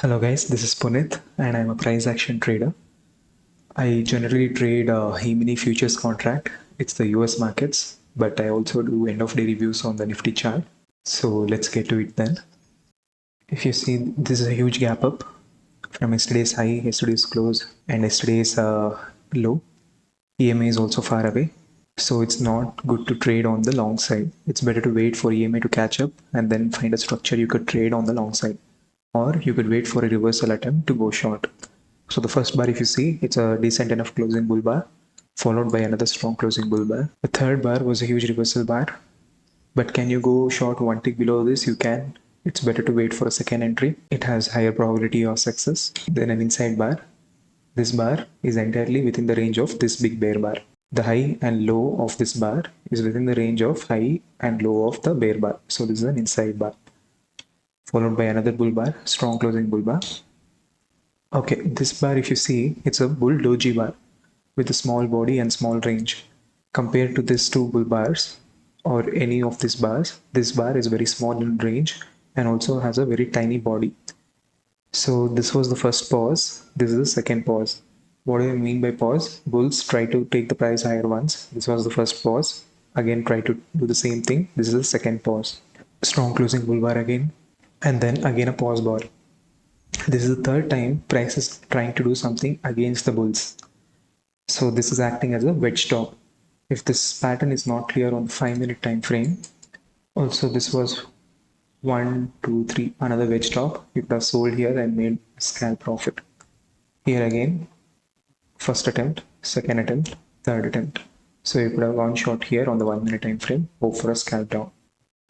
Hello guys, this is Punit and I'm a price action trader. I generally trade E-mini futures contract. It's the US markets, but I also do end of day reviews on the Nifty chart. So let's get to it then. If you see, this is a huge gap up from yesterday's high, yesterday's close, and yesterday's low. EMA is also far away. So it's not good to trade on the long side. It's better to wait for EMA to catch up and then find a structure you could trade on the long side. Or you could wait for a reversal attempt to go short. So the first bar, if you see, it's a decent enough closing bull bar, followed by another strong closing bull bar. The third bar was a huge reversal bar. But can you go short one tick below this? You can. It's better to wait for a second entry. It has higher probability of success than an inside bar. This bar is entirely within the range of this big bear bar. The high and low of this bar is within the range of high and low of the bear bar. So this is an inside bar. Followed by another bull bar, strong closing bull bar. Okay, this bar, if you see, it's a bull doji bar with a small body and small range. Compared to these two bull bars or any of these bars, this bar is very small in range and also has a very tiny body. So this was the first pause. This is the second pause. What do I mean by pause? Bulls try to take the price higher once. This was the first pause. Again, try to do the same thing. This is the second pause. Strong closing bull bar again. And then again a pause bar. This is the third time price is trying to do something against the bulls. So this is acting as a wedge top. If this pattern is not clear on the 5-minute time frame, also this was 1, 2, 3, another wedge top. You could have sold here and made scalp profit. Here again, first attempt, second attempt, third attempt. So you could have gone short here on the 1-minute time frame, hope for a scalp down.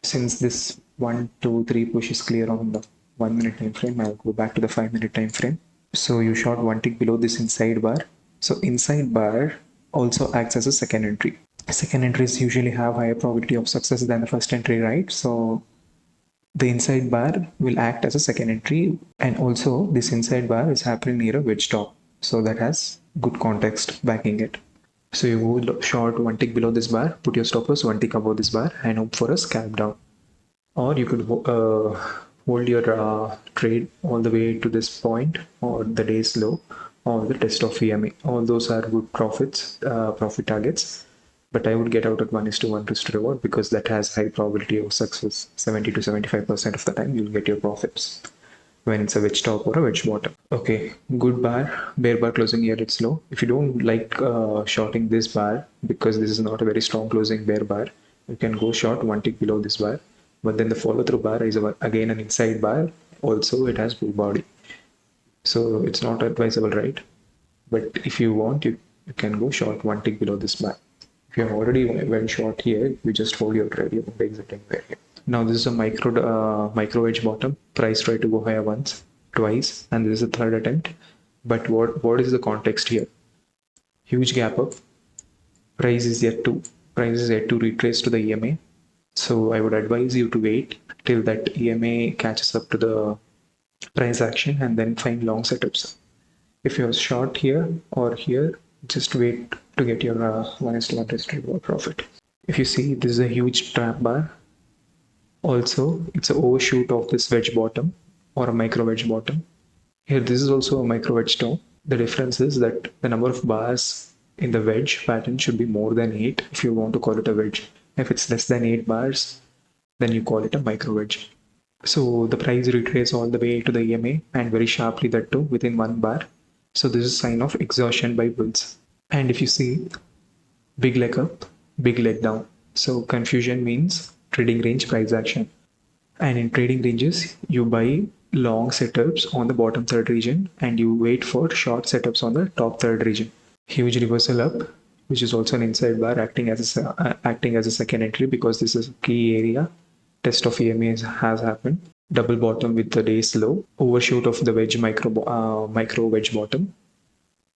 Since this 1, 2, 3 push is clear on the 1-minute time frame, I'll go back to the 5-minute time frame. So you short one tick below this inside bar. So inside bar also acts as a second entry. Second entries usually have higher probability of success than the first entry, right? So the inside bar will act as a second entry, and also this inside bar is happening near a wedge top. So that has good context backing it. So you go short one tick below this bar, put your stop loss one tick above this bar and hope for a scalp down. Or you could hold your trade all the way to this point or the day's low or the test of EMA. All those are good profit targets. But I would get out at 1:1 risk to reward because that has high probability of success. 70 to 75% of the time you'll get your profits when it's a wedge top or a wedge bottom. Okay, good bar, bear bar closing here it's low. If you don't like shorting this bar because this is not a very strong closing bear bar, you can go short one tick below this bar. But then the follow through bar is again an inside bar. Also, it has bull body. So it's not advisable, right? But if you want, you can go short one tick below this bar. If you have already went short here, you just hold your trade. You won't exit anywhere here. Now this is a micro edge bottom. Price tried to go higher once, twice, and this is the third attempt. But what is the context here? Huge gap up. Price is yet to retrace to the EMA. So I would advise you to wait till that EMA catches up to the price action and then find long setups. If you're short here or here, just wait to get your 1:1 risk reward profit. If you see, this is a huge trap bar. Also, it's an overshoot of this wedge bottom or a micro wedge bottom. Here, this is also a micro wedge top. The difference is that the number of bars in the wedge pattern should be more than 8 if you want to call it a wedge. If it's less than 8 bars, then you call it a micro wedge. So the price retraces all the way to the EMA and very sharply that too within 1 bar. So this is a sign of exhaustion by bulls. And if you see, big leg up, big leg down. So confusion means trading range price action. And in trading ranges, you buy long setups on the bottom third region and you wait for short setups on the top third region. Huge reversal up, which is also an inside bar acting as a second entry because this is a key area. Test of EMA has happened. Double bottom with the day's low. Overshoot of the wedge micro wedge bottom.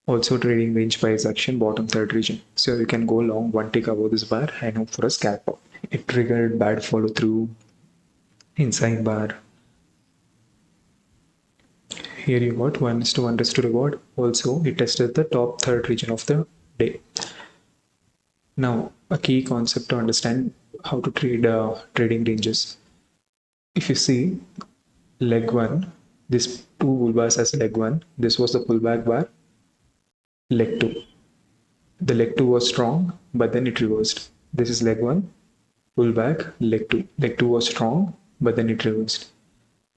Also trading range price action bottom third region. So you can go long one tick above this bar and hope for a scalp up. It triggered bad follow through inside bar. Here you got 1:1 risk to reward. Also, it tested the top third region of the day. Now, a key concept to understand how to trade trading ranges. If you see leg 1, This two bull bars as leg 1. This was the pullback bar, leg 2. The leg 2 was strong, but then it reversed. This is leg 1, pullback, leg 2. Leg 2 was strong, but then it reversed.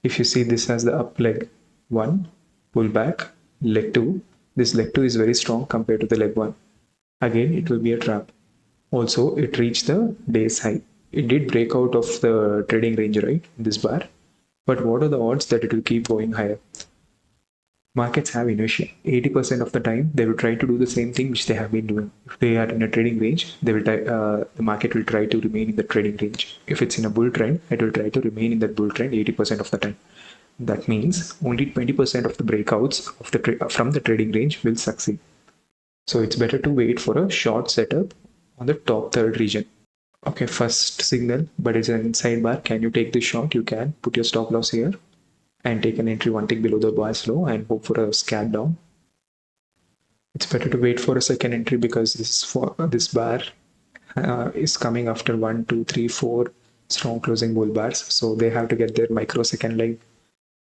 If you see this as the up leg 1, pullback, leg 2, this leg 2 is very strong compared to the leg 1. Again, it will be a trap. Also, it reached the day's high. It did break out of the trading range, right? This bar. But what are the odds that it will keep going higher? Markets have inertia. 80% of the time, they will try to do the same thing which they have been doing. If they are in a trading range, the market will try to remain in the trading range. If it's in a bull trend, it will try to remain in that bull trend 80% of the time. That means only 20% of the breakouts of from the trading range will succeed. So it's better to wait for a short setup on the top third region. Okay, first signal, but it's an inside bar. Can you take this short? You can. Put your stop loss here and take an entry one tick below the bar's low and hope for a scalp down. It's better to wait for a second entry because this bar is coming after 1, 2, 3, 4 strong closing bull bars. So they have to get their microsecond leg,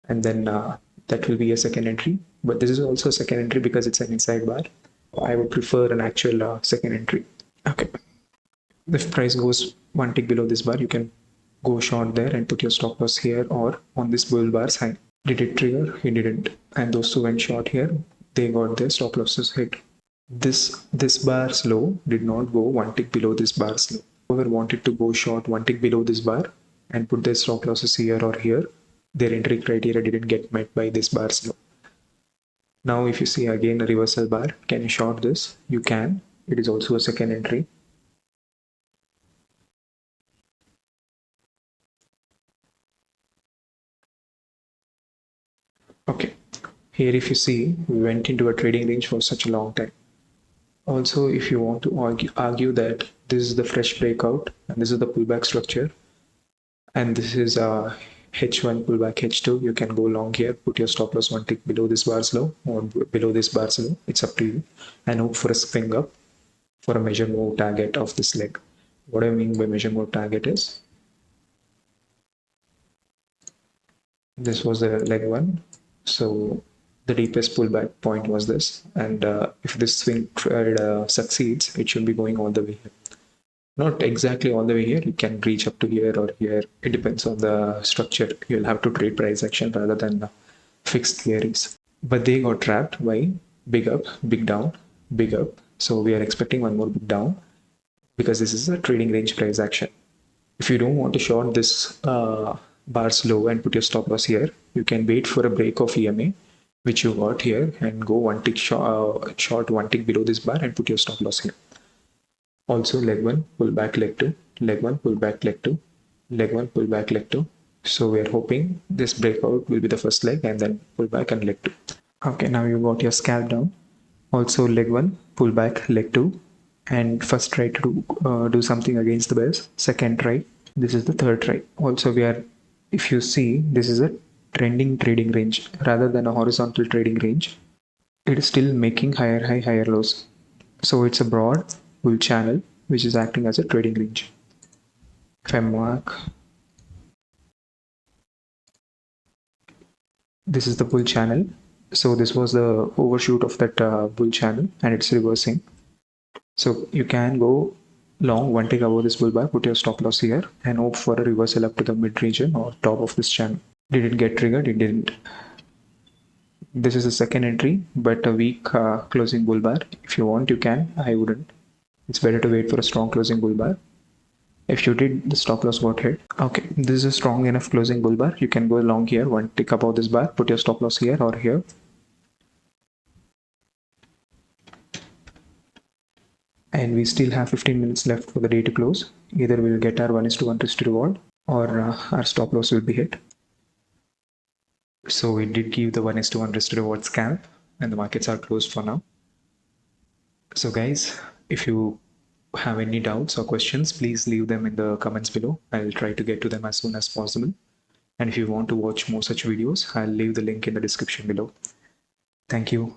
and then that will be a second entry. But this is also a second entry because it's an inside bar. I would prefer an actual second entry. Okay. If price goes one tick below this bar, you can go short there and put your stop loss here or on this bull bar's high. Did it trigger? It didn't. And those who went short here, they got their stop losses hit. This bar's low did not go one tick below this bar's low. Whoever wanted to go short one tick below this bar and put their stop losses here or here, their entry criteria didn't get met by this bar's low. Now, if you see again a reversal bar, can you short this? You can. It is also a second entry. Okay, here if you see, we went into a trading range for such a long time. Also, if you want to argue that this is the fresh breakout and this is the pullback structure and this is a H1 pullback H2, you can go long here, put your stop loss one tick below this bar's low or below this bar's low. It's up to you, and hope for a swing up for a measure move target of this leg. What I mean by measure move target is this was the leg 1. So the deepest pullback point was this, and if this swing trade succeeds, it should be going all the way here. Not exactly all the way here, it can reach up to here or here. It depends on the structure. You'll have to trade price action rather than fixed theories. But they got trapped by big up, big down, big up. So we are expecting one more big down because this is a trading range price action. If you don't want to short this bar's low and put your stop loss here, you can wait for a break of EMA, which you got here, and go one tick short one tick below this bar and put your stop loss here. Also leg 1, pull back leg 2, leg 1, pull back leg 2, leg 1, pull back leg 2. So we are hoping this breakout will be the first leg and then pull back and leg 2. Okay, now you got your scalp down. Also leg 1, pull back leg 2, and first try to do something against the bears. Second try. This is the third try. Also we are, if you see, this is a trending trading range rather than a horizontal trading range. It is still making higher high, higher lows. So it's a broad bull channel which is acting as a trading range. If I mark, this is the bull channel. So this was the overshoot of that bull channel and it's reversing. So you can go long one tick above this bull bar, put your stop loss here and hope for a reversal up to the mid region or top of this channel. Did it get triggered? It didn't. This is a second entry, but a weak closing bull bar. If you want, you can. I wouldn't. It's better to wait for a strong closing bull bar. If you did, the stop loss got hit. Okay, this is a strong enough closing bull bar. You can go long here, one tick above this bar, put your stop loss here or here. And we still have 15 minutes left for the day to close. Either we'll get our 1:1 risk reward or our stop loss will be hit. So we did give the 1:1 risk reward scalp and the markets are closed for now. So guys, if you have any doubts or questions, please leave them in the comments below. I'll try to get to them as soon as possible. And if you want to watch more such videos, I'll leave the link in the description below. Thank you.